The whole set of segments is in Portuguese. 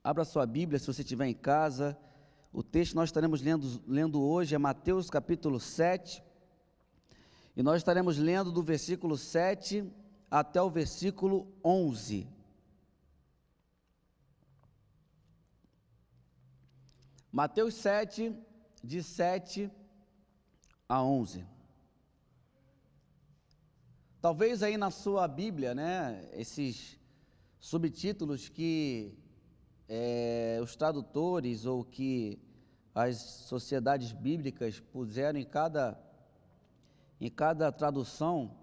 Abra sua Bíblia se você estiver em casa. O texto que nós estaremos lendo hoje é Mateus capítulo 7. E nós estaremos lendo do versículo 7 até o versículo 11. Mateus 7, de 7 a 11. Talvez aí na sua Bíblia, esses subtítulos que os tradutores ou que as sociedades bíblicas puseram em cada tradução,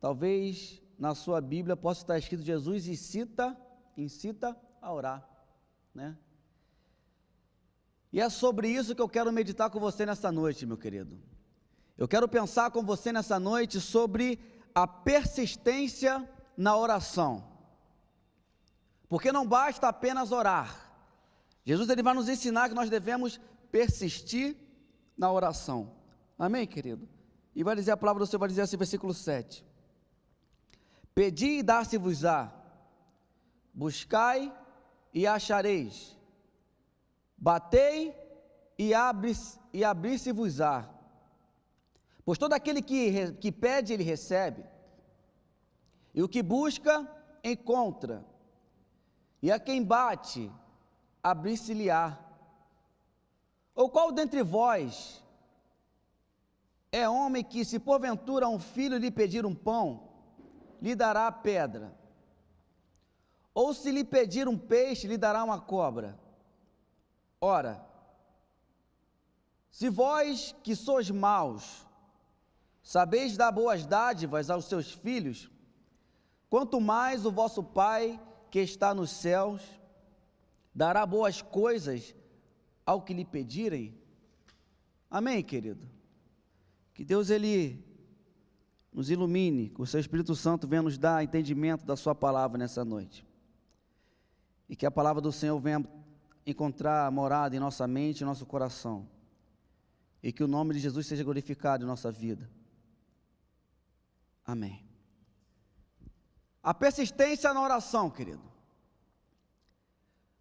talvez na sua Bíblia possa estar escrito: Jesus incita a orar, E é sobre isso que eu quero meditar com você nessa noite, meu querido. Eu quero pensar com você nessa noite sobre a persistência na oração. Porque não basta apenas orar. Jesus ele vai nos ensinar que nós devemos persistir na oração. Amém, querido? E vai dizer a palavra do Senhor, vai dizer assim, versículo 7. Pedi e dar-se-vos-á, buscai e achareis, batei e abrir-se-vos-á. Pois todo aquele que pede, ele recebe, e o que busca, encontra, e a quem bate, abrir-se-lhe-á. Ou qual dentre vós é homem que, se porventura um filho lhe pedir um pão, lhe dará a pedra? Ou se lhe pedir um peixe, lhe dará uma cobra? Ora, se vós que sois maus, sabeis dar boas dádivas aos seus filhos, quanto mais o vosso Pai que está nos céus dará boas coisas ao que lhe pedirem. Amém, querido? Que Deus ele nos ilumine, que o seu Espírito Santo venha nos dar entendimento da sua palavra nessa noite, e que a palavra do Senhor venha encontrar morada em nossa mente e nosso coração, e que o nome de Jesus seja glorificado em nossa vida. Amém. A persistência na oração, querido.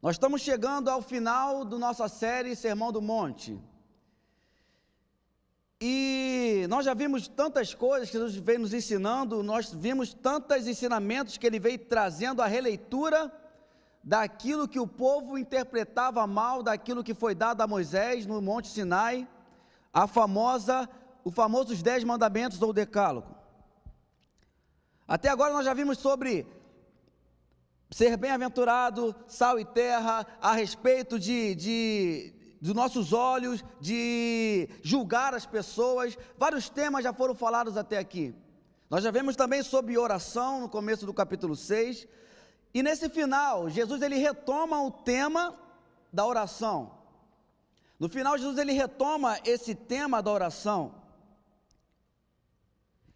Nós estamos chegando ao final da nossa série Sermão do Monte. E nós já vimos tantas coisas que Jesus veio nos ensinando, nós vimos tantos ensinamentos que Ele veio trazendo a releitura daquilo que o povo interpretava mal, daquilo que foi dado a Moisés no Monte Sinai, o famoso os 10 mandamentos ou decálogo. Até agora nós já vimos sobre ser bem-aventurado, sal e terra, a respeito dos nossos olhos, de julgar as pessoas. Vários temas já foram falados até aqui. Nós já vimos também sobre oração no começo do capítulo 6. E nesse final, Jesus ele retoma o tema da oração. No final, Jesus ele retoma esse tema da oração.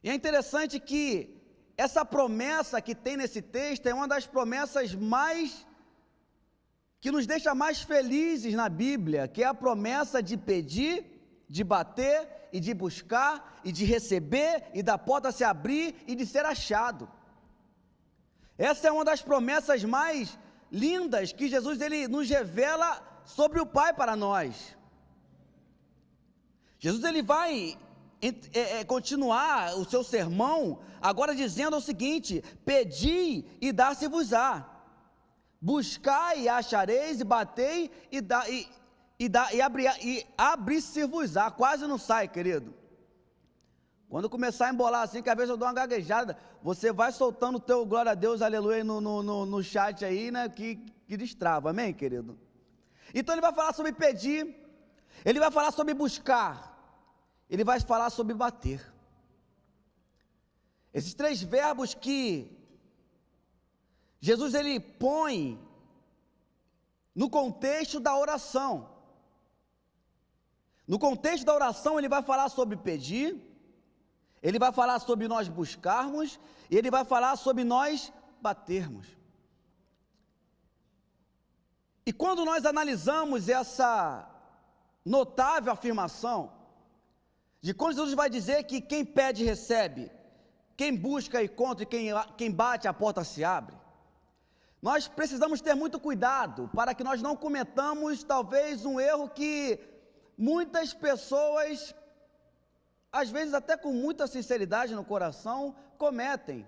E é interessante que essa promessa que tem nesse texto é uma das promessas que nos deixa mais felizes na Bíblia, que é a promessa de pedir, de bater e de buscar e de receber e da porta se abrir e de ser achado. Essa é uma das promessas mais lindas que Jesus ele nos revela sobre o Pai para nós. Jesus ele vai continuar o seu sermão agora dizendo o seguinte: pedi e dar-se-vos-á, buscai e achareis, e batei e abrir-se-vos-á. Quase não sai, querido. Quando começar a embolar assim, que às vezes eu dou uma gaguejada, você vai soltando o teu glória a Deus, aleluia, no chat aí, que destrava, amém, querido? Então ele vai falar sobre pedir, ele vai falar sobre buscar, ele vai falar sobre bater. Esses 3 verbos que Jesus ele põe no contexto da oração. No contexto da oração ele vai falar sobre pedir, ele vai falar sobre nós buscarmos, e ele vai falar sobre nós batermos. E quando nós analisamos essa notável afirmação, de quando Jesus vai dizer que quem pede recebe, quem busca encontra, e quem bate a porta se abre, Nós precisamos ter muito cuidado para que nós não cometamos talvez um erro que muitas pessoas, às vezes até com muita sinceridade no coração, cometem.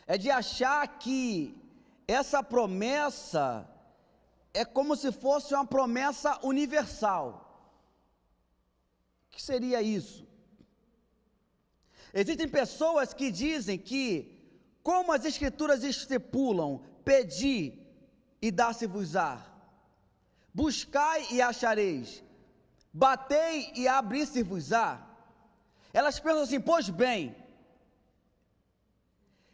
É de achar que essa promessa é como se fosse uma promessa universal. O que seria isso? Existem pessoas que dizem que, como as Escrituras estipulam, pedi e dá-se-vos-á, buscai e achareis, batei e abrir-se-vos-á. Elas pensam assim: pois bem,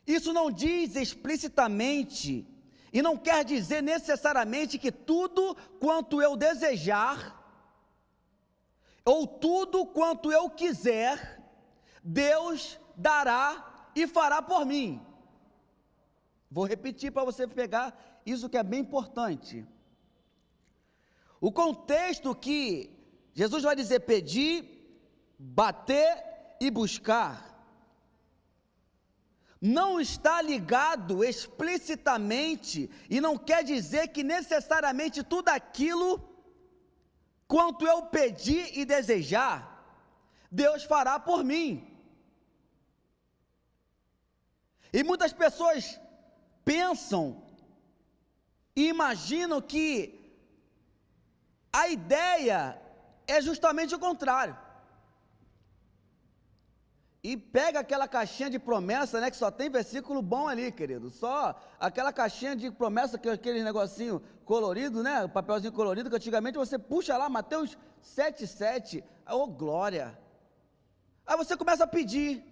isso não diz explicitamente e não quer dizer necessariamente que tudo quanto eu desejar, ou tudo quanto eu quiser, Deus dará e fará por mim. Vou repetir para você pegar isso que é bem importante. O contexto que Jesus vai dizer pedir, bater e buscar, não está ligado explicitamente e não quer dizer que necessariamente tudo aquilo quanto eu pedir e desejar, Deus fará por mim. E muitas pessoas pensam e imaginam que a ideia é justamente o contrário. E pega aquela caixinha de promessa, né, que só tem versículo bom ali, querido. Só aquela caixinha de promessa, aquele negocinho colorido, né, papelzinho colorido, que antigamente você puxa lá, Mateus 7,7, oh glória. Aí você começa a pedir,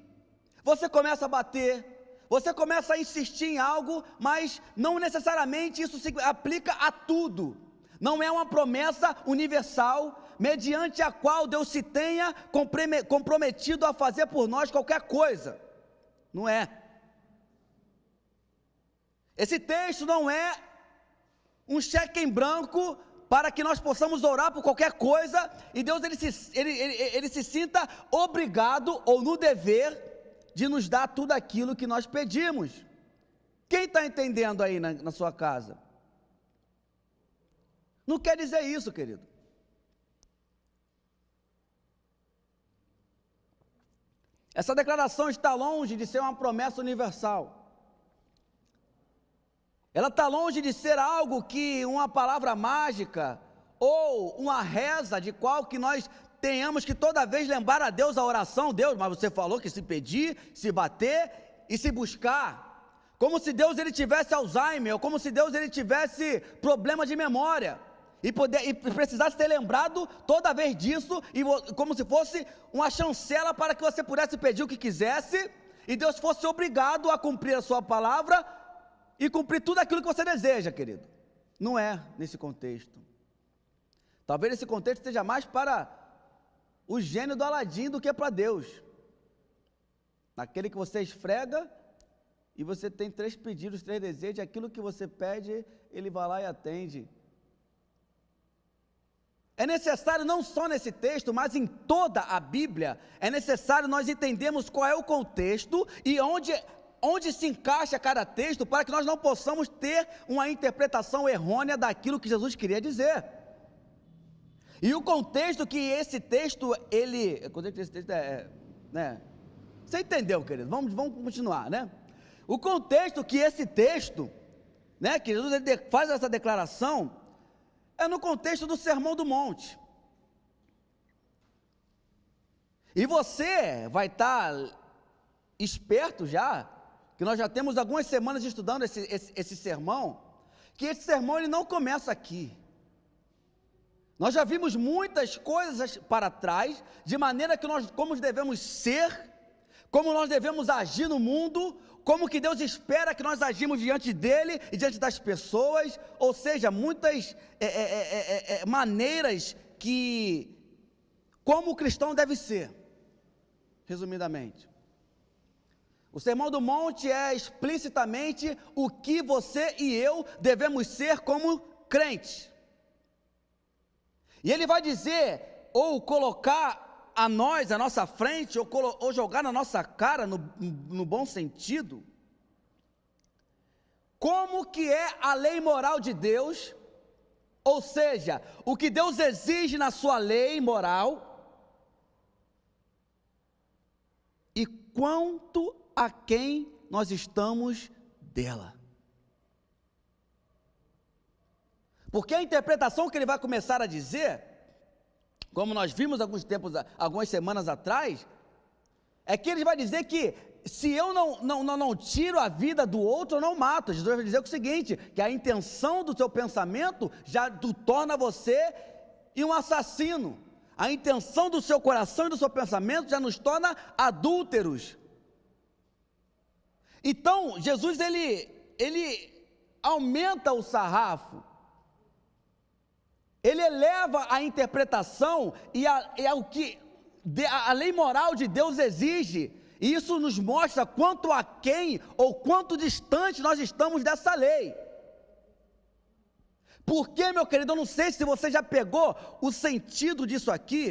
você começa a bater, você começa a insistir em algo, mas não necessariamente isso se aplica a tudo. Não é uma promessa universal, mediante a qual Deus se tenha comprometido a fazer por nós qualquer coisa. Não é. Esse texto não é um cheque em branco para que nós possamos orar por qualquer coisa e Deus ele se sinta obrigado ou no dever de nos dar tudo aquilo que nós pedimos. Quem está entendendo aí na sua casa? Não quer dizer isso, querido. Essa declaração está longe de ser uma promessa universal. Ela está longe de ser algo que uma palavra mágica ou uma reza de qual que nós tenhamos que toda vez lembrar a Deus a oração. Deus, mas você falou que se pedir, se bater e se buscar. Como se Deus ele tivesse Alzheimer, ou como se Deus ele tivesse problema de memória. E precisasse ter lembrado toda vez disso, e como se fosse uma chancela para que você pudesse pedir o que quisesse, e Deus fosse obrigado a cumprir a sua palavra, e cumprir tudo aquilo que você deseja, querido. Não é nesse contexto. Talvez esse contexto seja mais para o gênio do Aladim do que para Deus. Naquele que você esfrega, e você tem 3 pedidos, 3 desejos, aquilo que você pede, ele vai lá e atende. É necessário, não só nesse texto, mas em toda a Bíblia, é necessário nós entendermos qual é o contexto e onde se encaixa cada texto, para que nós não possamos ter uma interpretação errônea daquilo que Jesus queria dizer. E o contexto que esse texto, né? Você entendeu, querido? Vamos continuar, né? O contexto que esse texto, né, que Jesus ele faz essa declaração, é no contexto do Sermão do Monte. E você vai estar esperto já, que nós já temos algumas semanas estudando esse sermão, que esse sermão ele não começa aqui. Nós já vimos muitas coisas para trás, de maneira que como devemos ser, como nós devemos agir no mundo, como que Deus espera que nós agimos diante dele e diante das pessoas, ou seja, muitas maneiras que, como o cristão deve ser, resumidamente. O Sermão do Monte é explicitamente o que você e eu devemos ser como crentes. E ele vai dizer, ou colocar a nós, à nossa frente, ou jogar na nossa cara, no bom sentido, como que é a lei moral de Deus, ou seja, o que Deus exige na sua lei moral, e quanto a quem nós estamos dela. Porque a interpretação que ele vai começar a dizer, como nós vimos algumas semanas atrás, é que ele vai dizer que se eu não tiro a vida do outro, eu não mato. Jesus vai dizer o seguinte, que a intenção do seu pensamento já torna você um assassino. A intenção do seu coração e do seu pensamento já nos torna adúlteros. Então, Jesus, ele aumenta o sarrafo, ele eleva a interpretação e o que a lei moral de Deus exige, e isso nos mostra quanto a quem ou quanto distante nós estamos dessa lei. Porque, meu querido, eu não sei se você já pegou o sentido disso aqui,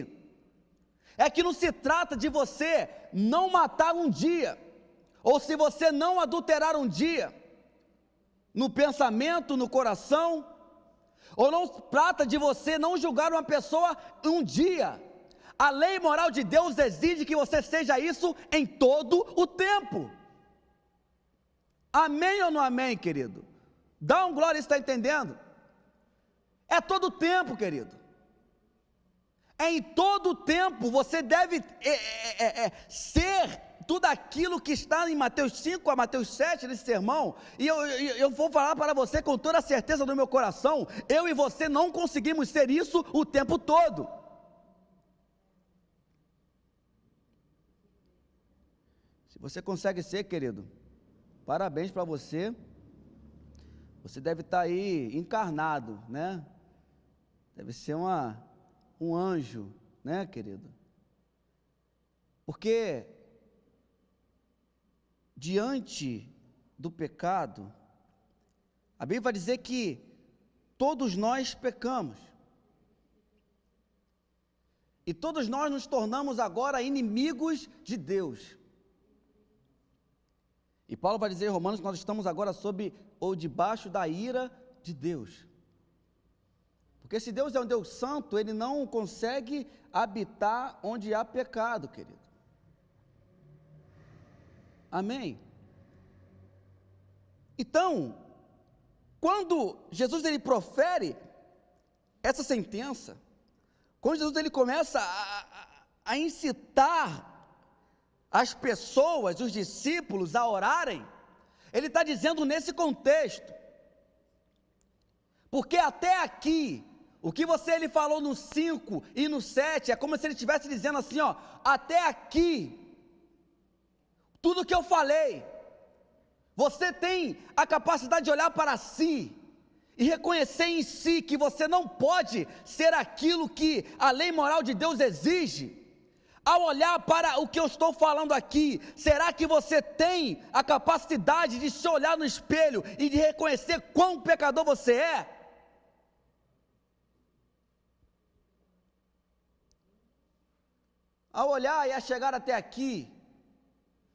é que não se trata de você não matar um dia, ou se você não adulterar um dia, no pensamento, no coração, ou não trata de você não julgar uma pessoa um dia. A lei moral de Deus exige que você seja isso em todo o tempo. Amém ou não amém, querido? Dá um glória, está entendendo? É todo o tempo, querido. É em todo o tempo, você deve ser tudo aquilo que está em Mateus 5 a Mateus 7, nesse sermão, e eu vou falar para você com toda a certeza do meu coração, eu e você não conseguimos ser isso o tempo todo. Se você consegue ser, querido, parabéns para você, você deve estar aí encarnado, né? Deve ser um anjo, né, querido? Porque diante do pecado, a Bíblia vai dizer que todos nós pecamos, e todos nós nos tornamos agora inimigos de Deus. E Paulo vai dizer em Romanos que nós estamos agora sob ou debaixo da ira de Deus. Porque se Deus é um Deus santo, Ele não consegue habitar onde há pecado, querido. Amém? Então, quando Jesus ele profere essa sentença, quando Jesus ele começa a incitar as pessoas, os discípulos a orarem, ele está dizendo nesse contexto, porque até aqui, o que ele falou no 5 e no 7, é como se ele estivesse dizendo assim, ó, até aqui, tudo que eu falei, você tem a capacidade de olhar para si, e reconhecer em si que você não pode ser aquilo que a lei moral de Deus exige. Ao olhar para o que eu estou falando aqui, será que você tem a capacidade de se olhar no espelho e de reconhecer quão pecador você é? Ao olhar e a chegar até aqui,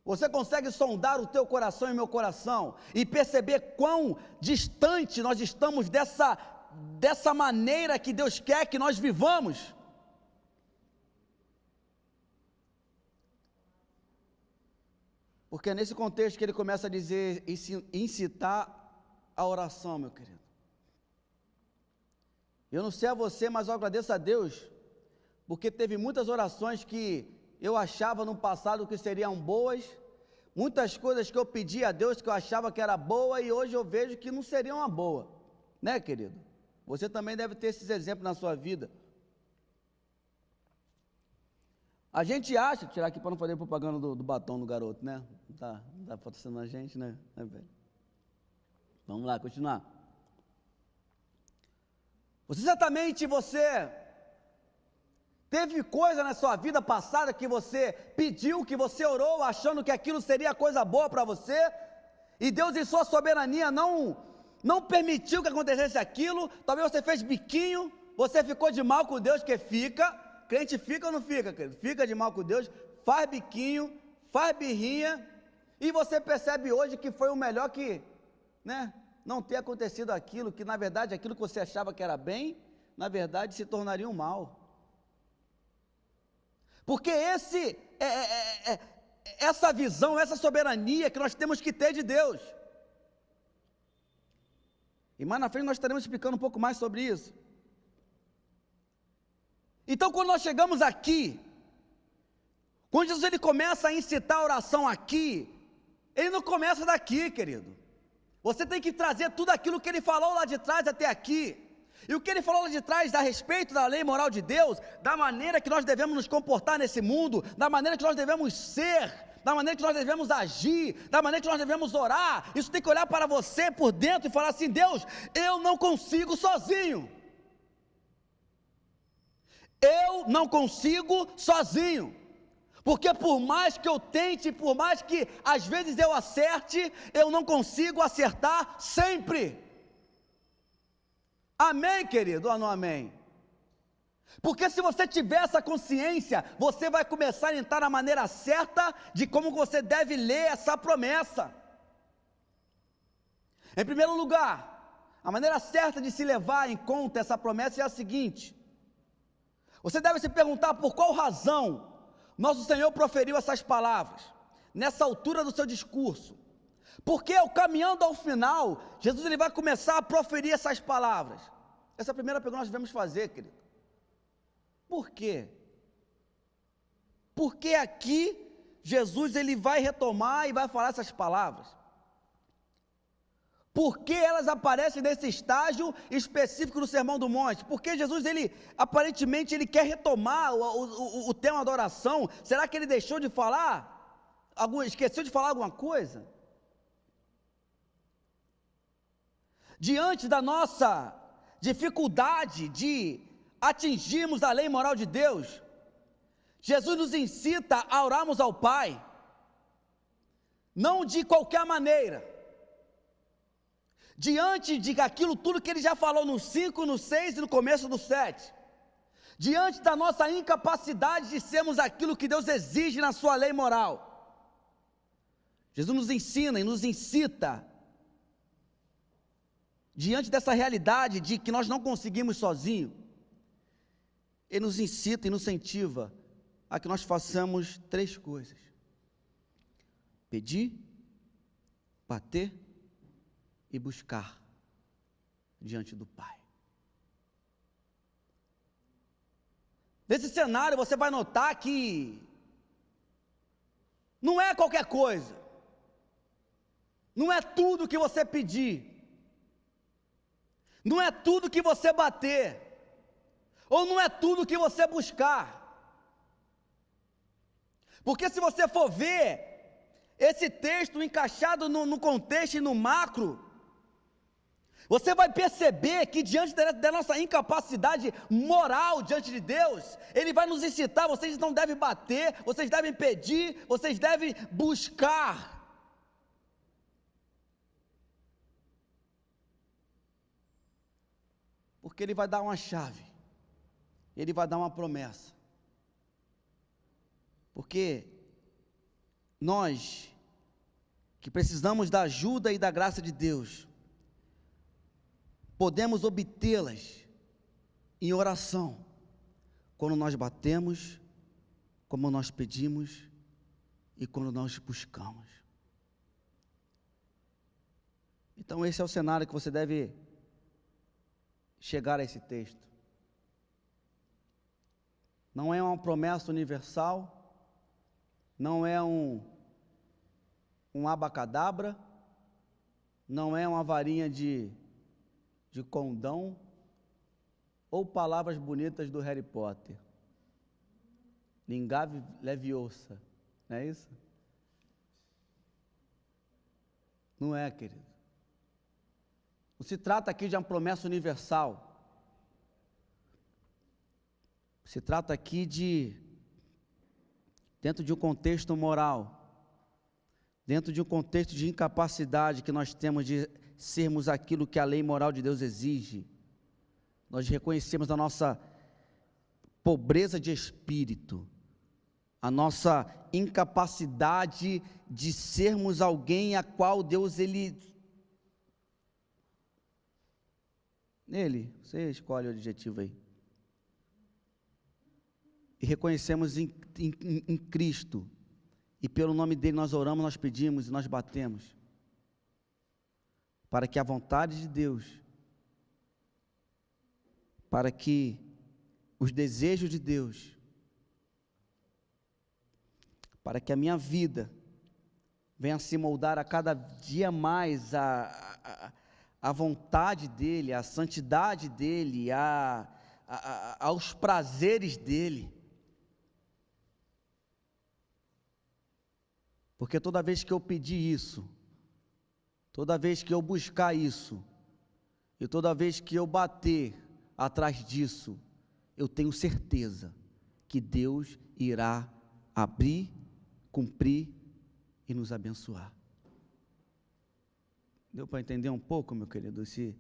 você consegue sondar o teu coração e meu coração e perceber quão distante nós estamos dessa maneira que Deus quer que nós vivamos? Porque é nesse contexto que ele começa a dizer, incitar a oração, meu querido. Eu não sei a você, mas eu agradeço a Deus, porque teve muitas orações que eu achava no passado que seriam boas, muitas coisas que eu pedi a Deus que eu achava que era boa, e hoje eu vejo que não seriam uma boa, né, querido? Você também deve ter esses exemplos na sua vida. A gente acha, tirar aqui para não fazer propaganda do batom do garoto, né? Não tá patrocinando a gente, né, velho? Vamos lá, continuar. Certamente você teve coisa na sua vida passada que você pediu, que você orou, achando que aquilo seria coisa boa para você, e Deus em sua soberania não permitiu que acontecesse aquilo. Talvez você fez biquinho, você ficou de mal com Deus, que fica. Crente fica ou não fica, querido? Fica de mal com Deus, faz biquinho, faz birrinha, e você percebe hoje que foi o melhor que, né? não ter acontecido aquilo, que na verdade aquilo que você achava que era bem, na verdade se tornaria um mal. Porque essa visão, essa soberania que nós temos que ter de Deus. E mais na frente nós estaremos explicando um pouco mais sobre isso. Então, quando nós chegamos aqui, quando Jesus ele começa a incitar a oração aqui, ele não começa daqui, querido. Você tem que trazer tudo aquilo que ele falou lá de trás até aqui. E o que ele falou lá de trás a respeito da lei moral de Deus, da maneira que nós devemos nos comportar nesse mundo, da maneira que nós devemos ser, da maneira que nós devemos agir, da maneira que nós devemos orar. Isso tem que olhar para você por dentro e falar assim: Deus, eu não consigo sozinho. Eu não consigo sozinho. Porque por mais que eu tente, por mais que às vezes eu acerte, eu não consigo acertar sempre. Amém, querido, ou não amém? Porque se você tiver essa consciência, você vai começar a entrar na maneira certa de como você deve ler essa promessa. Em primeiro lugar, a maneira certa de se levar em conta essa promessa é a seguinte: você deve se perguntar por qual razão nosso Senhor proferiu essas palavras, nessa altura do seu discurso. Porque ao caminhando ao final, Jesus ele vai começar a proferir essas palavras. Essa é a primeira pergunta que nós devemos fazer, querido. Por quê? Porque aqui Jesus ele vai retomar e vai falar essas palavras. Por que elas aparecem nesse estágio específico do Sermão do Monte? Porque Jesus, ele aparentemente, ele quer retomar o tema da oração. Será que ele deixou de falar? Esqueceu de falar alguma coisa? Diante da nossa dificuldade de atingirmos a lei moral de Deus, Jesus nos incita a orarmos ao Pai, não de qualquer maneira. Diante de aquilo tudo que ele já falou no 5, no 6 e no começo do 7, diante da nossa incapacidade de sermos aquilo que Deus exige na sua lei moral, Jesus nos ensina e nos incita, diante dessa realidade de que nós não conseguimos sozinhos, ele nos incita e nos incentiva a que nós façamos 3 coisas: pedir, bater e buscar diante do Pai. Nesse cenário você vai notar que não é qualquer coisa, não é tudo que você pedir, não é tudo que você bater, ou não é tudo que você buscar. Porque se você for ver esse texto encaixado no contexto e no macro, você vai perceber que diante da nossa incapacidade moral diante de Deus, ele vai nos incitar: vocês não devem bater, vocês devem pedir, vocês devem buscar. Porque ele vai dar uma chave, ele vai dar uma promessa. Porque nós, que precisamos da ajuda e da graça de Deus, podemos obtê-las em oração, quando nós batemos, como nós pedimos e quando nós buscamos. Então esse é o cenário que você deve chegar a esse texto. Não é uma promessa universal, não é um abacadabra, não é uma varinha de condão, ou palavras bonitas do Harry Potter. Lingave leviosa, não é isso? Não é, querido. Não se trata aqui de uma promessa universal. Se trata aqui dentro de um contexto moral, dentro de um contexto de incapacidade que nós temos de sermos aquilo que a lei moral de Deus exige. Nós reconhecemos a nossa pobreza de espírito, a nossa incapacidade de sermos alguém a qual Deus ele Nele, você escolhe o adjetivo aí. E reconhecemos em Cristo, e pelo nome dele nós oramos, nós pedimos e nós batemos, para que a vontade de Deus, para que os desejos de Deus, para que a minha vida venha se moldar a cada dia mais a vontade dEle, a santidade dEle, aos prazeres dEle. Porque toda vez que eu pedir isso, toda vez que eu buscar isso, e toda vez que eu bater atrás disso, eu tenho certeza que Deus irá abrir, cumprir e nos abençoar. Deu para entender um pouco, meu querido, essa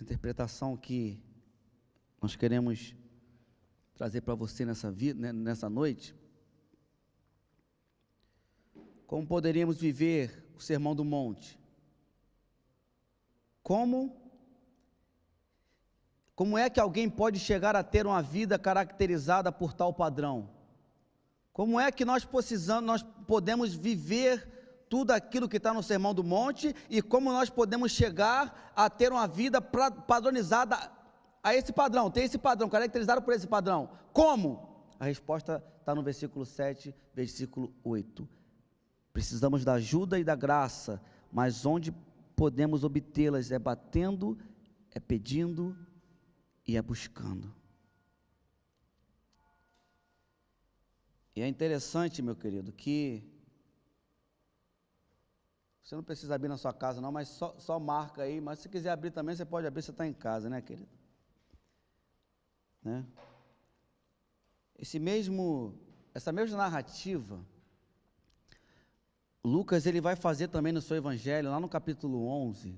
interpretação que nós queremos trazer para você nessa noite? Como poderíamos viver o Sermão do Monte? Como é que alguém pode chegar a ter uma vida caracterizada por tal padrão? Como é que nós podemos viver tudo aquilo que está no Sermão do Monte, e como nós podemos chegar a ter uma vida padronizada a esse padrão, ter esse padrão, caracterizado por esse padrão? Como? A resposta está no versículo 7, versículo 8. Precisamos da ajuda e da graça, mas onde podemos obtê-las é batendo, é pedindo e é buscando. E é interessante, meu querido, que você não precisa abrir na sua casa não, mas só marca aí, mas se quiser abrir também, você pode abrir, você está em casa, né, querido? Né? Essa mesma narrativa, Lucas ele vai fazer também no seu evangelho, lá no capítulo 11.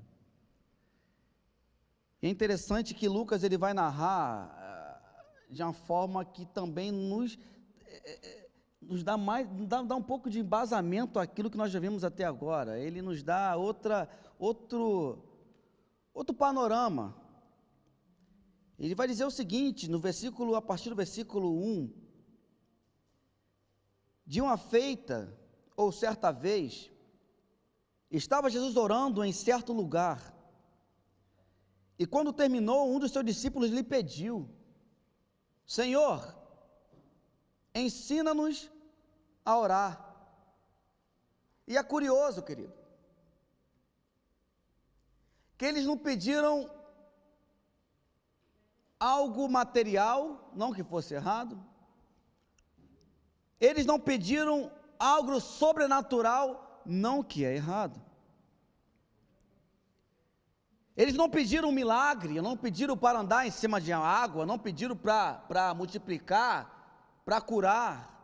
E é interessante que Lucas ele vai narrar de uma forma que também nos dá um pouco de embasamento àquilo que nós já vimos até agora. Ele nos dá outro panorama. Ele vai dizer o seguinte, a partir do versículo 1, de uma feita, ou certa vez, estava Jesus orando em certo lugar, e quando terminou, um dos seus discípulos lhe pediu: Senhor, ensina-nos a orar. E é curioso, querido, que eles não pediram algo material, não que fosse errado, eles não pediram algo sobrenatural, não que é errado. Eles não pediram um milagre, não pediram para andar em cima de água, não pediram para multiplicar, para curar.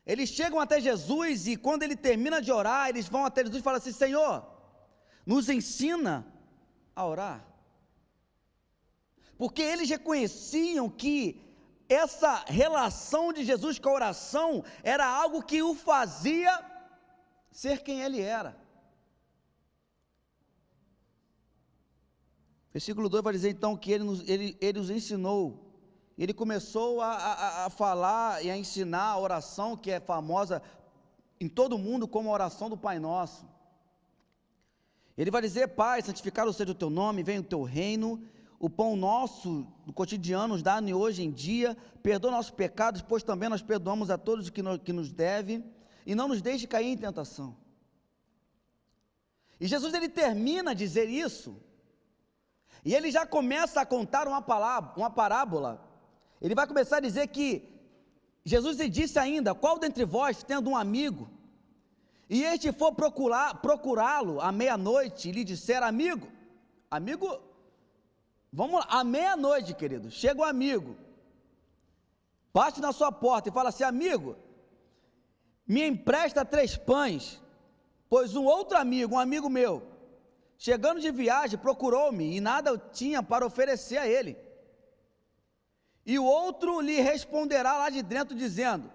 Eles chegam até Jesus e quando ele termina de orar, eles vão até Jesus e falam assim: Senhor, nos ensina a orar. Porque eles reconheciam que essa relação de Jesus com a oração era algo que o fazia ser quem ele era. Versículo 2 vai dizer então que ele os ensinou, ele começou a falar e a ensinar a oração que é famosa em todo o mundo como a oração do Pai Nosso. Ele vai dizer: Pai, santificado seja o teu nome, venha o teu reino, o pão nosso do cotidiano nos dá-nos hoje em dia, perdoa nossos pecados, pois também nós perdoamos a todos que nos devem, e não nos deixe cair em tentação. E Jesus ele termina de dizer isso, e ele já começa a contar uma parábola. Ele vai começar a dizer que Jesus lhe disse ainda: qual dentre vós, tendo um amigo, e este for procurá-lo à meia-noite, e lhe disser: amigo, vamos lá, à meia-noite, querido, chega um amigo, bate na sua porta e fala assim: amigo, me empresta 3 pães, pois um amigo meu, chegando de viagem, procurou-me, e nada eu tinha para oferecer a ele. E o outro lhe responderá lá de dentro, dizendo: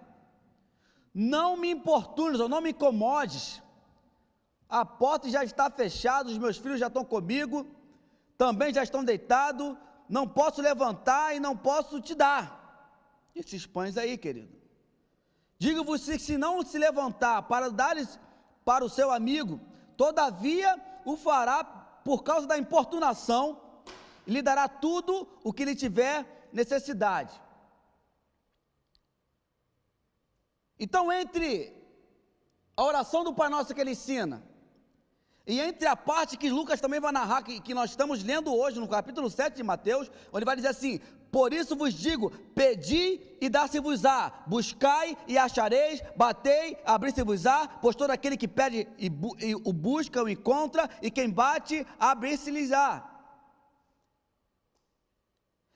não me importunes, ou não me incomodes, a porta já está fechada, os meus filhos já estão comigo, também já estão deitados, não posso levantar e não posso te dar. Esses pães aí, querido. Digo-vos, se não se levantar para dar-lhes para o seu amigo, todavia o fará por causa da importunação, e lhe dará tudo o que lhe tiver necessidade. Então, entre a oração do Pai Nosso que ele ensina, e entre a parte que Lucas também vai narrar, que nós estamos lendo hoje, no capítulo 7 de Mateus, onde vai dizer assim: por isso vos digo, pedi e dar-se-vos-á, buscai e achareis, batei, abrir-se-vos-á, pois todo aquele que pede e o busca, o encontra, e quem bate, abrir-se-lhes-á.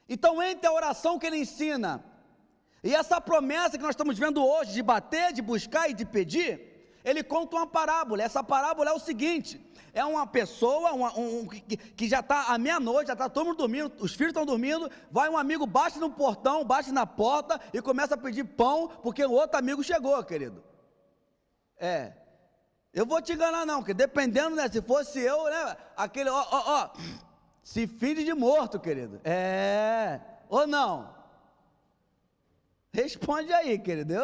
Então, entre a oração que ele ensina, e essa promessa que nós estamos vendo hoje, de bater, de buscar e de pedir, ele conta uma parábola. Essa parábola é o seguinte: é uma pessoa que já está à meia-noite, já está todo mundo dormindo, os filhos estão dormindo, vai um amigo, bate no portão, bate na porta e começa a pedir pão, porque o outro amigo chegou, querido. Eu vou te enganar não, porque dependendo, né, se fosse eu, né, aquele, se finge de morto, querido. Ou não? Responde aí, querido.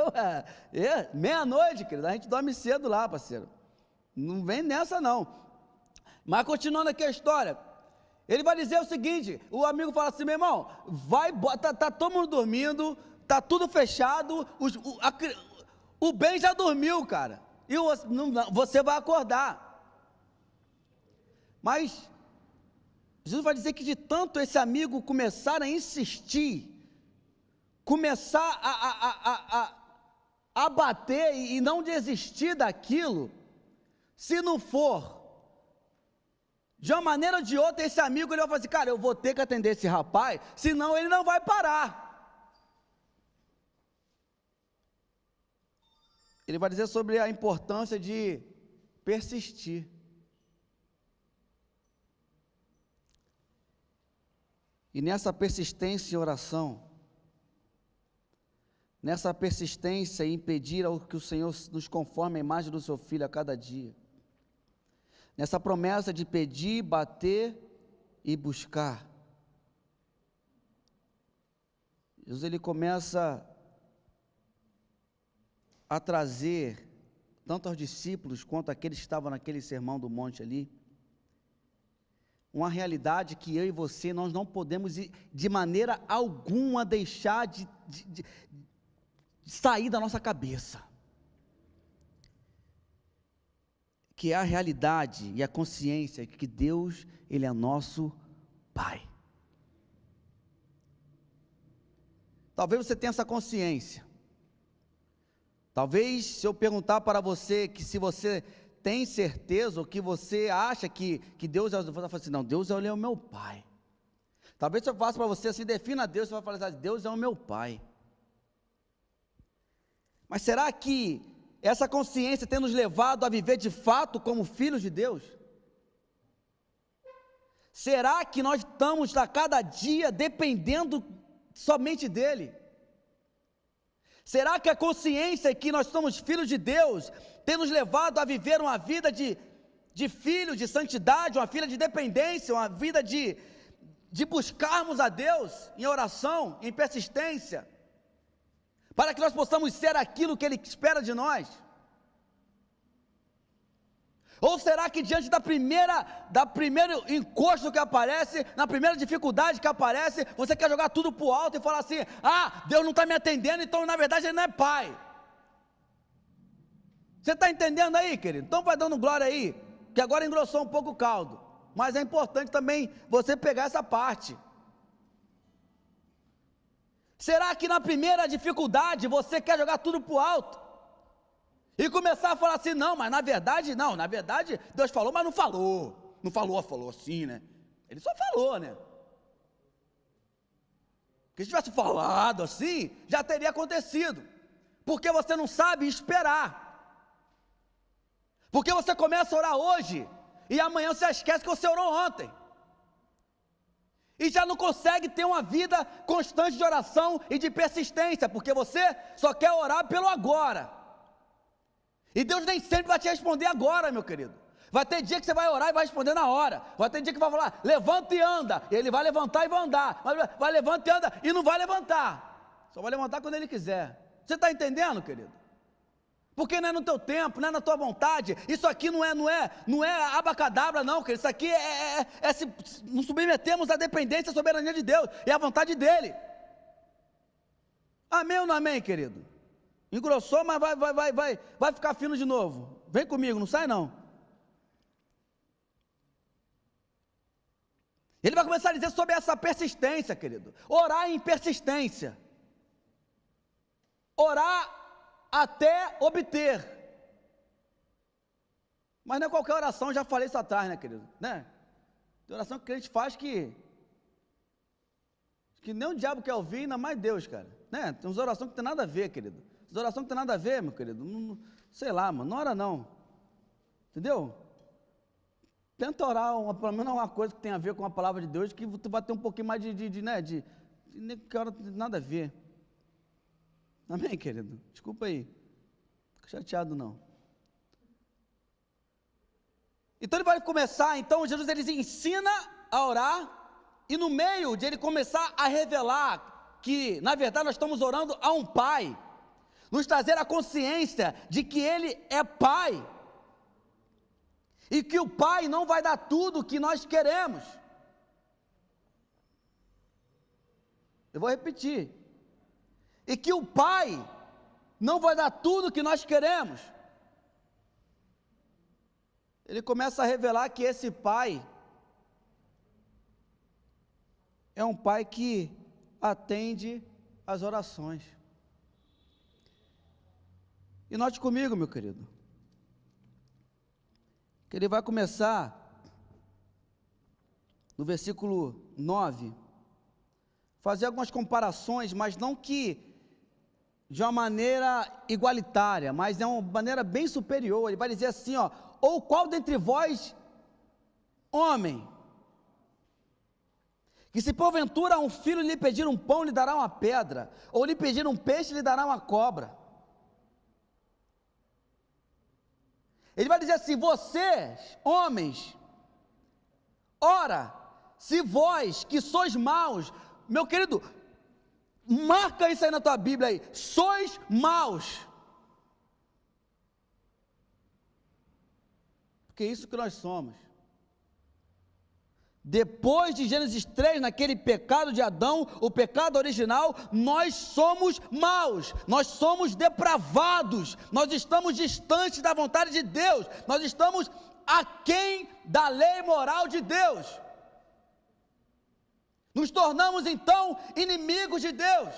Meia-noite, querido, a gente dorme cedo lá, parceiro. Não vem nessa não. Mas continuando aqui a história, ele vai dizer o seguinte: o amigo fala assim: meu irmão, tá todo mundo dormindo, tá tudo fechado, o bem já dormiu, cara, e você vai acordar. Mas Jesus vai dizer que de tanto esse amigo começar a insistir, começar a bater e não desistir daquilo, se não for de uma maneira ou de outra, esse amigo ele vai falar assim: cara, eu vou ter que atender esse rapaz, senão ele não vai parar. Ele vai dizer sobre a importância de persistir. E nessa persistência em oração, nessa persistência em pedir ao que o Senhor nos conforme a imagem do seu Filho a cada dia, nessa promessa de pedir, bater e buscar, Jesus ele começa a trazer, tanto aos discípulos quanto àqueles que estavam naquele sermão do monte ali, uma realidade que eu e você, nós não podemos de maneira alguma deixar de sair da nossa cabeça, que é a realidade e a consciência que Deus, ele é nosso Pai. Talvez você tenha essa consciência. Talvez, se eu perguntar para você, que se você tem certeza, ou que você acha que Deus é, você vai falar assim: não, Deus é o meu Pai. Talvez se eu faça para você assim: defina Deus, você vai falar assim: Deus é o meu Pai. Mas será que essa consciência tem nos levado a viver de fato como filhos de Deus? Será que nós estamos a cada dia dependendo somente dEle? Será que a consciência que nós somos filhos de Deus tem nos levado a viver uma vida de filhos, de santidade, uma vida de dependência, uma vida de buscarmos a Deus em oração, em persistência, para que nós possamos ser aquilo que Ele espera de nós? Ou será que diante da primeiro encosto que aparece, na primeira dificuldade que aparece, você quer jogar tudo para o alto e falar assim: ah, Deus não está me atendendo, então na verdade Ele não é Pai? Você está entendendo aí, querido? Então vai dando glória aí, que agora engrossou um pouco o caldo, mas é importante também você pegar essa parte. Será que na primeira dificuldade você quer jogar tudo para o alto? E começar a falar assim: não, mas na verdade, Deus falou, mas não falou. Não falou assim, né? Ele só falou, né? Porque se tivesse falado assim, já teria acontecido. Porque você não sabe esperar. Porque você começa a orar hoje, e amanhã você esquece que você orou ontem. E já não consegue ter uma vida constante de oração e de persistência, porque você só quer orar pelo agora. E Deus nem sempre vai te responder agora, meu querido. Vai ter dia que você vai orar e vai responder na hora. Vai ter dia que vai falar, levanta e anda. E ele vai levantar e vai andar. Vai levanta e anda e não vai levantar. Só vai levantar quando ele quiser. Você está entendendo, querido? Porque não é no teu tempo, não é na tua vontade. Isso aqui não é abacadabra, não, querido. Isso aqui se nos submetemos à dependência, à soberania de Deus e à vontade dele. Amém ou não amém, querido? Engrossou, mas vai ficar fino de novo. Vem comigo, não sai não. Ele vai começar a dizer sobre essa persistência, querido. Orar em persistência. Orar até obter. Mas não é qualquer oração, já falei isso atrás, né, querido? Né? Tem oração que a gente faz que nem o diabo quer ouvir, ainda mais Deus, cara. Né? Tem umas orações que não tem nada a ver, querido. As orações que não tem nada a ver, meu querido. Sei lá, mano, não ora não. Entendeu? Tenta orar, pelo menos uma coisa que tem a ver com a palavra de Deus, que tu vai ter um pouquinho mais de que hora nada a ver. Amém, querido? Desculpa aí. Fico chateado não. Então ele vai começar, então Jesus ele ensina a orar, e no meio de ele começar a revelar que, na verdade, nós estamos orando a um Pai, nos trazer a consciência de que Ele é Pai, e que o Pai não vai dar tudo o que nós queremos. Eu vou repetir. E que o Pai não vai dar tudo o que nós queremos. Ele começa a revelar que esse Pai é um Pai que atende às orações. E note comigo, meu querido, que ele vai começar no versículo 9, fazer algumas comparações, mas não que de uma maneira igualitária, mas de uma maneira bem superior. Ele vai dizer assim, ó, ou qual dentre vós, homem, que se porventura um filho lhe pedir um pão, lhe dará uma pedra, ou lhe pedir um peixe, lhe dará uma cobra. Ele vai dizer assim, vocês, homens, ora, se vós que sois maus, meu querido, marca isso aí na tua Bíblia aí, sois maus, porque é isso que nós somos. Depois de Gênesis 3, naquele pecado de Adão, o pecado original, nós somos maus, nós somos depravados, nós estamos distantes da vontade de Deus, nós estamos aquém da lei moral de Deus. Nos tornamos então inimigos de Deus.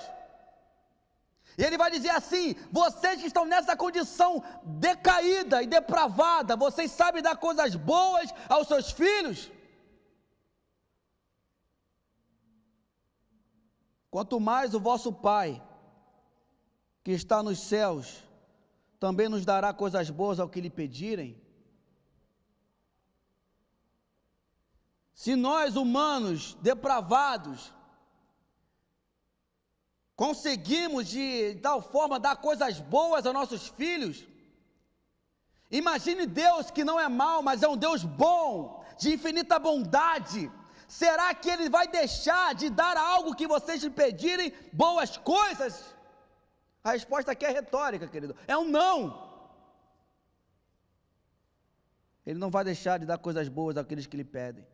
E ele vai dizer assim, vocês que estão nessa condição decaída e depravada, vocês sabem dar coisas boas aos seus filhos? Quanto mais o vosso Pai, que está nos céus, também nos dará coisas boas ao que lhe pedirem. Se nós, humanos depravados, conseguimos de tal forma dar coisas boas aos nossos filhos, imagine Deus que não é mau, mas é um Deus bom, de infinita bondade. Será que Ele vai deixar de dar algo que vocês lhe pedirem, boas coisas? A resposta aqui é retórica, querido, é um não. Ele não vai deixar de dar coisas boas àqueles que lhe pedem.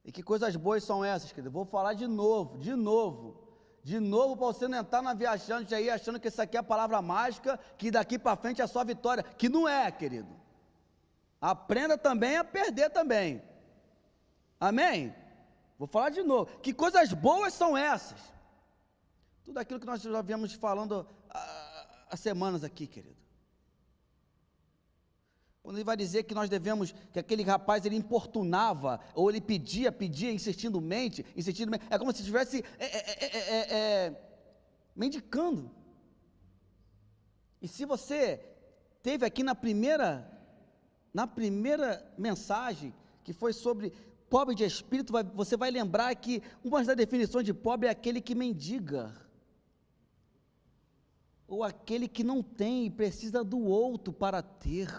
E que coisas boas são essas, querido? Vou falar de novo, para você não entrar na viajante aí, achando que isso aqui é a palavra mágica, que daqui para frente é só vitória, que não é, querido. Aprenda também a perder também. Amém? Vou falar de novo. Que coisas boas são essas? Tudo aquilo que nós já viemos falando há semanas aqui, querido. Quando ele vai dizer que nós devemos, que aquele rapaz ele importunava, ou ele pedia, insistentemente, é como se estivesse mendicando. E se você teve aqui na primeira mensagem, que foi sobre pobre de espírito, você vai lembrar que uma das definições de pobre é aquele que mendiga, ou aquele que não tem e precisa do outro para ter.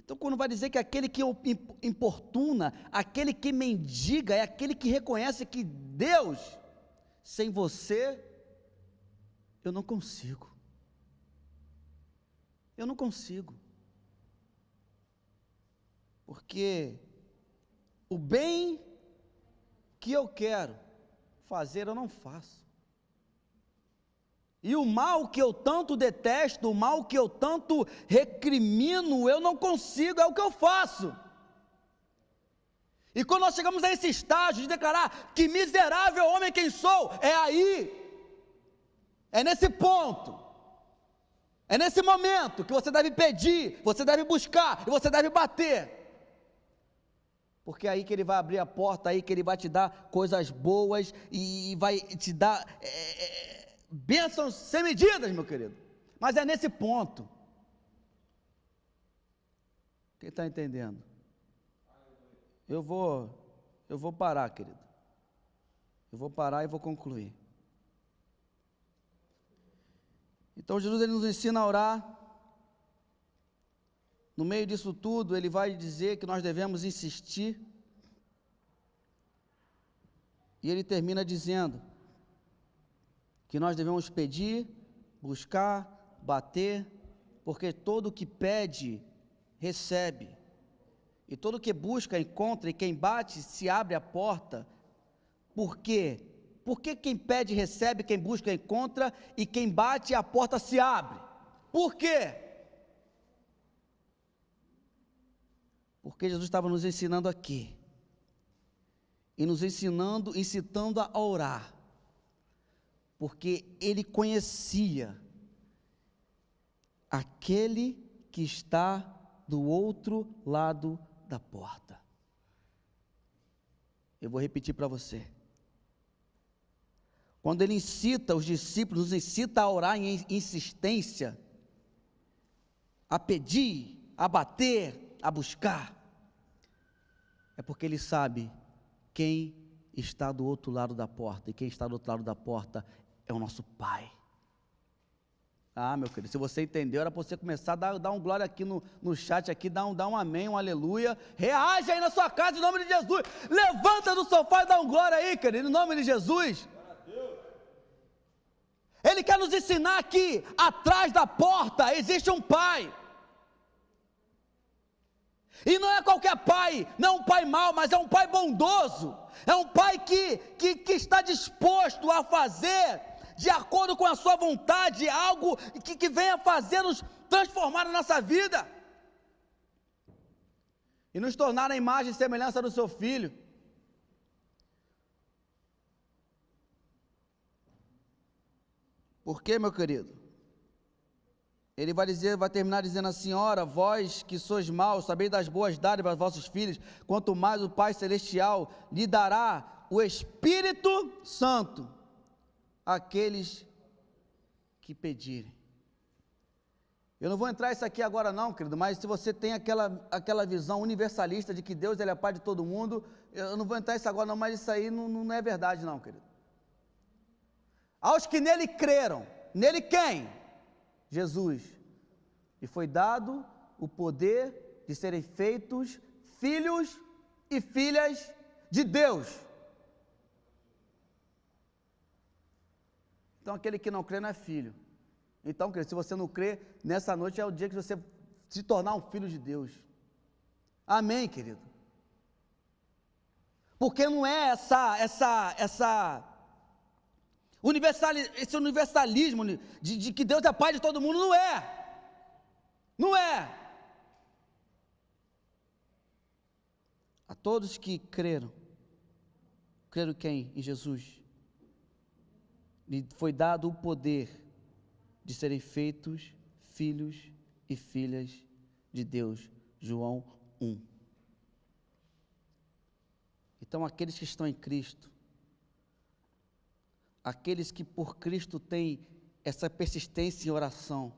Então, quando vai dizer que aquele que importuna, aquele que mendiga, é aquele que reconhece que Deus, sem você, eu não consigo. Eu não consigo. Porque o bem que eu quero fazer, eu não faço. E o mal que eu tanto detesto, o mal que eu tanto recrimino, eu não consigo, é o que eu faço. E quando nós chegamos a esse estágio de declarar que miserável homem quem sou, é aí, é nesse ponto, é nesse momento que você deve pedir, você deve buscar e você deve bater. Porque é aí que ele vai abrir a porta, aí que ele vai te dar coisas boas e vai te dar bênçãos sem medidas, meu querido. Mas é nesse ponto. Quem está entendendo? Eu vou parar, querido. Eu vou parar e vou concluir. Então Jesus ele nos ensina a orar. No meio disso tudo, ele vai dizer que nós devemos insistir. E ele termina dizendo que nós devemos pedir, buscar, bater, porque todo que pede, recebe. E todo que busca, encontra, e quem bate, se abre a porta. Por quê? Porque quem pede, recebe, quem busca, encontra, e quem bate, a porta se abre. Por quê? Porque Jesus estava nos ensinando aqui, e nos incitando a orar, porque Ele conhecia aquele que está do outro lado da porta. Eu vou repetir para você. Quando Ele incita os discípulos, nos incita a orar em insistência, a pedir, a bater, a buscar, é porque Ele sabe quem está do outro lado da porta, e quem está do outro lado da porta é o nosso Pai. Ah, meu querido, se você entendeu, era para você começar a dar um glória aqui no chat, aqui, dar um amém, um aleluia, reage aí na sua casa em nome de Jesus, levanta do sofá e dá um glória aí, querido, em nome de Jesus. Ele quer nos ensinar que atrás da porta existe um Pai. E não é qualquer pai, não é um pai mau, mas é um pai bondoso, é um pai que está disposto a fazer, de acordo com a sua vontade, algo que venha fazer nos transformar na nossa vida, e nos tornar a imagem e semelhança do seu Filho. Por quê, meu querido? Ele vai terminar dizendo assim: ora, vós que sois maus, sabeis das boas dádivas aos vossos filhos, quanto mais o Pai Celestial lhe dará o Espírito Santo àqueles que pedirem. Eu não vou entrar isso aqui agora não, querido, mas se você tem aquela visão universalista de que Deus ele é Pai de todo mundo, eu não vou entrar isso agora não, mas isso aí não é verdade não, querido. Aos que nele creram, nele quem? Jesus, e foi dado o poder de serem feitos filhos e filhas de Deus. Então aquele que não crê não é filho. Então, querido, se você não crê, nessa noite é o dia que você se tornar um filho de Deus. Amém, querido? Porque não é esse universalismo de que Deus é Pai de todo mundo, não é. Não é. A todos que creram quem? Em Jesus, lhe foi dado o poder de serem feitos filhos e filhas de Deus. João 1. Então aqueles que estão em Cristo, aqueles que por Cristo têm essa persistência em oração,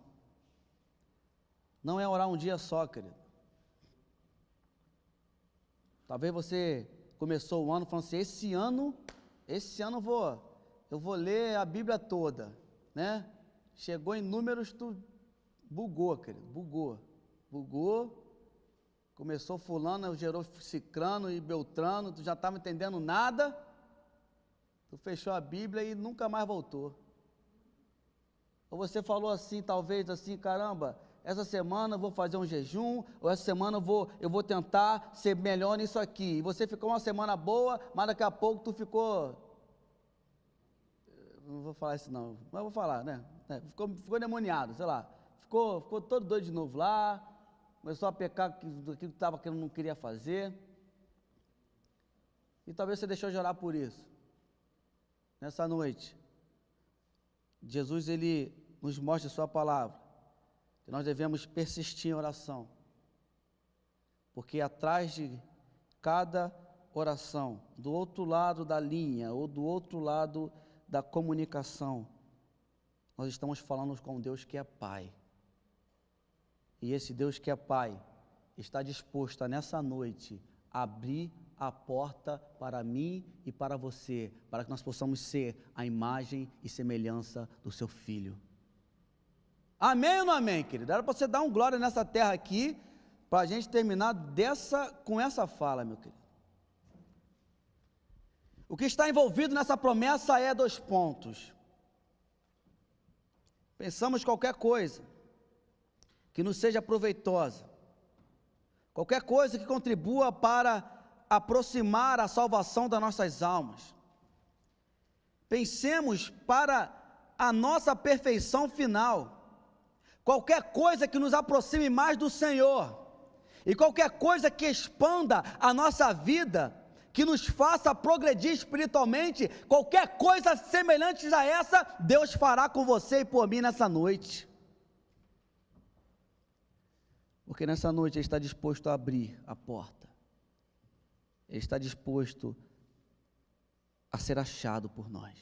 não é orar um dia só, querido. Talvez você começou o ano falando assim: esse ano eu vou ler a Bíblia toda, né? Chegou em Números, tu bugou, querido, bugou, Começou fulano, gerou cicrano e beltrano, tu já estava entendendo nada, tu fechou a Bíblia e nunca mais voltou. Ou você falou assim, talvez assim, caramba, essa semana eu vou fazer um jejum, ou essa semana eu vou tentar ser melhor nisso aqui. E você ficou uma semana boa, mas daqui a pouco tu ficou, não vou falar isso não, mas vou falar, né? Ficou endemoniado, sei lá, ficou todo doido de novo lá, começou a pecar daquilo que estava que não queria fazer. E talvez você deixou de orar por isso. Nessa noite, Jesus, ele nos mostra a sua palavra, que nós devemos persistir em oração, porque atrás de cada oração, do outro lado da linha, ou do outro lado da comunicação, nós estamos falando com Deus que é Pai. E esse Deus que é Pai está disposto a, nessa noite, abrir a porta para mim e para você, para que nós possamos ser a imagem e semelhança do seu Filho. Amém ou não amém, querido? Era para você dar um glória nessa terra aqui, para a gente terminar com essa fala, meu querido. O que está envolvido nessa promessa é 2 pontos. Pensamos qualquer coisa que nos seja proveitosa, qualquer coisa que contribua para aproximar a salvação das nossas almas. Pensemos para a nossa perfeição final, qualquer coisa que nos aproxime mais do Senhor, e qualquer coisa que expanda a nossa vida, que nos faça progredir espiritualmente, qualquer coisa semelhante a essa, Deus fará com você e por mim nessa noite. Porque nessa noite Ele está disposto a abrir a porta. Ele está disposto a ser achado por nós.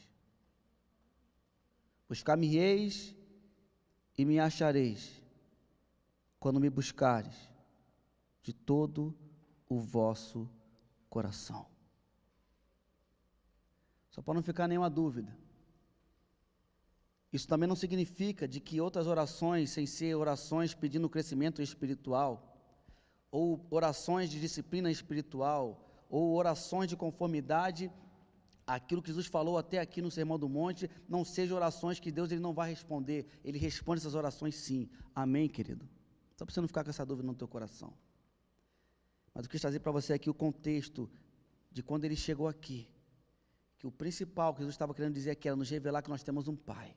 Buscar-me-eis e me achareis, quando me buscares de todo o vosso coração. Só para não ficar nenhuma dúvida, isso também não significa de que outras orações, sem ser orações pedindo crescimento espiritual, ou orações de disciplina espiritual, ou orações de conformidade àquilo que Jesus falou até aqui no Sermão do Monte, não sejam orações que Deus ele não vai responder. Ele responde essas orações sim. Amém, querido? Só para você não ficar com essa dúvida no teu coração. Mas eu quis trazer para você aqui o contexto de quando ele chegou aqui, que o principal que Jesus estava querendo dizer aqui era nos revelar que nós temos um Pai.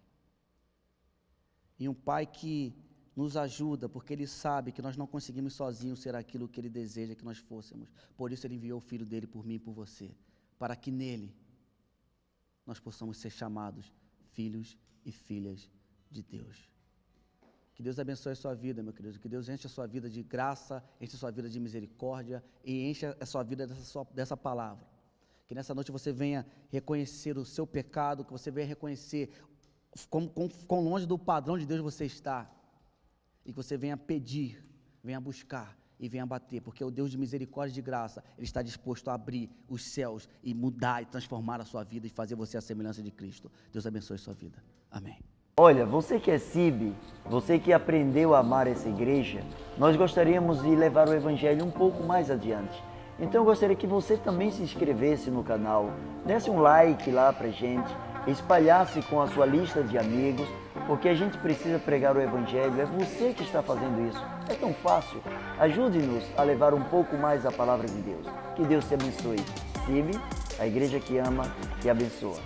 E um Pai que nos ajuda, porque Ele sabe que nós não conseguimos sozinhos ser aquilo que Ele deseja que nós fôssemos. Por isso Ele enviou o Filho dEle por mim e por você, para que nele nós possamos ser chamados filhos e filhas de Deus. Que Deus abençoe a sua vida, meu querido, que Deus enche a sua vida de graça, enche a sua vida de misericórdia e enche a sua vida dessa palavra. Que nessa noite você venha reconhecer o seu pecado, que você venha reconhecer quão longe do padrão de Deus você está, e que você venha pedir, venha buscar e venha bater, porque o Deus de misericórdia e de graça, Ele está disposto a abrir os céus e mudar e transformar a sua vida e fazer você a semelhança de Cristo. Deus abençoe a sua vida. Amém. Olha, você que é CIB, você que aprendeu a amar essa igreja, nós gostaríamos de levar o Evangelho um pouco mais adiante. Então eu gostaria que você também se inscrevesse no canal, desse um like lá pra gente, espalhasse com a sua lista de amigos, porque a gente precisa pregar o Evangelho, é você que está fazendo isso, é tão fácil. Ajude-nos a levar um pouco mais a palavra de Deus. Que Deus te abençoe. CIB, a igreja que ama e abençoa.